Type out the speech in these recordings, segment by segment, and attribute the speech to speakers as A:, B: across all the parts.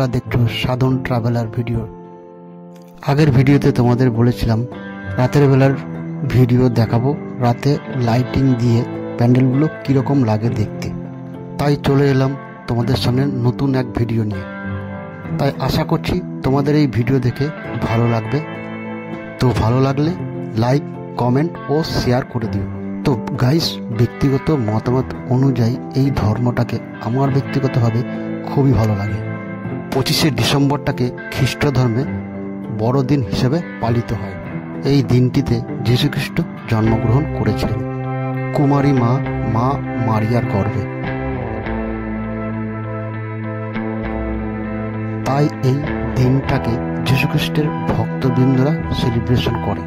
A: তোমরা দেখছো সাধন traveller video. আগের ভিডিওতে তোমাদের বলেছিলাম রাতের বেলার ভিডিও দেখাবো, রাতে লাইটিং দিয়ে প্যান্ডেলগুলো কীরকম লাগে দেখতে। তাই চলে এলাম তোমাদের সামনে নতুন এক ভিডিও নিয়ে। তাই আশা করছি তোমাদের এই ভিডিও দেখে ভালো লাগবে। তো ভালো লাগলে লাইক, কমেন্ট ও শেয়ার করে দিও। তো গাইস, ব্যক্তিগত মতামত অনুযায়ী এই ধর্মটাকে আমার ব্যক্তিগতভাবে খুবই ভালো লাগে। 25শে ডিসেম্বরটাকে খ্রিস্ট ধর্মে বড়দিন হিসেবে পালিত হয়। এই দিনটিতে যীশুখ্রিস্ট জন্মগ্রহণ করেছিলেন কুমারী মা মারিয়ার গর্ভে। তাই এই দিনটাকে যীশুখ্রিস্টের ভক্তবৃন্দরা সেলিব্রেশন করে।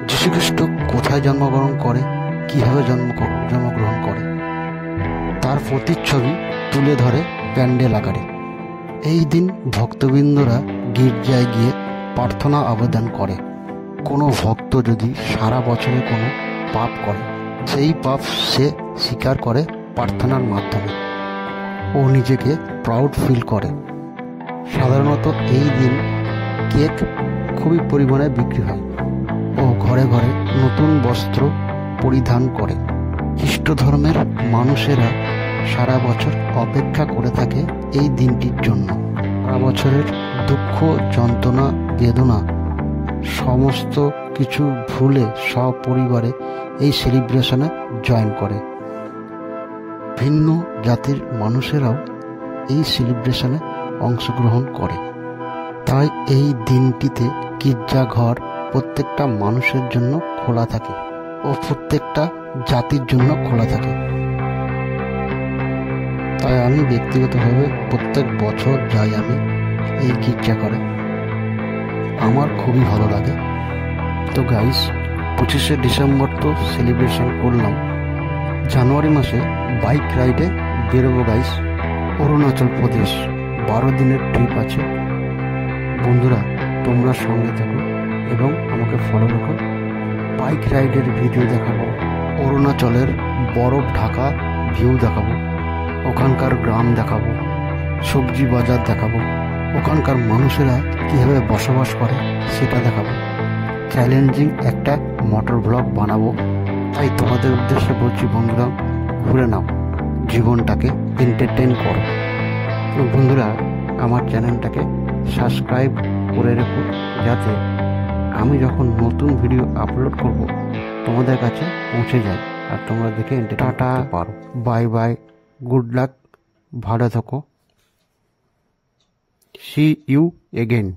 A: যীশুখ্রিস্ট কোথায় জন্মগ্রহণ করে, কীভাবে জন্মগ্রহণ করে তার প্রতিচ্ছবি তুলে ধরে প্যান্ডেল আকারে। এই দিন ভক্তবৃন্দরা গির্জায় গিয়ে প্রার্থনা আবেদন করে। কোনো ভক্ত যদি সারা বছরে কোনো পাপ করে, সেই পাপ সে স্বীকার করে প্রার্থনার মাধ্যমে ও নিজেকে প্রাউড ফিল করে। সাধারণত এই দিন কেক খুবই পরিমাণে বিক্রি হয় ও ঘরে ঘরে নতুন বস্ত্র পরিধান করে। খ্রিস্ট ধর্মের মানুষেরা সারা বছর অপেক্ষা করে থাকে এই দিনটির জন্য। সারা বছরের দুঃখ, যন্ত্রণা, বেদনা সমস্ত কিছু ভুলে সপরিবারে এই সেলিব্রেশনে জয়েন করে। ভিন্ন জাতির মানুষেরাও এই সেলিব্রেশনে অংশগ্রহণ করে। তাই এই দিনটিতে গির্জাঘর প্রত্যেকটা মানুষের জন্য খোলা থাকে ও প্রত্যেকটা জাতির জন্য খোলা থাকে। তাই আমি ব্যক্তিগতভাবে প্রত্যেক বছর যাই আমি এই গির্জাঘরে, আমার খুবই ভালো লাগে। তো গাইস, 25শে ডিসেম্বর তো সেলিব্রেশন করলাম। জানুয়ারি মাসে বাইক রাইডে বেরোবো গাইস, অরুণাচল প্রদেশ। 12 দিনের ট্রিপ আছে। বন্ধুরা, তোমরা সঙ্গে থাকো এবং আমাকে ফলো রাখো। বাইক রাইডের ভিডিও দেখাবো, অরুণাচলের বরফ ঢাকা ভিউ দেখাবো, ওখানকার গ্রাম দেখাবো, সবজি বাজার দেখাবো, ওখানকার মানুষেরা কীভাবে বসবাস করে সেটা দেখাবো। চ্যালেঞ্জিং একটা মোটর ব্লগ বানাবো। তাই তোমাদের উদ্দেশ্যে বলছি, বন্ধুরা ঘুরে নাও, জীবনটাকে এন্টারটেইন করো। বন্ধুরা, আমার চ্যানেলটাকে সাবস্ক্রাইব করে রেখো, যাতে আমি যখন নতুন ভিডিও আপলোড করব তোমাদের কাছে পৌঁছে যায় আর তোমরা দেখে টাটা পারো। বাই বাই, গুড লাক, ভালো থাকো, সি ইউ এগেইন।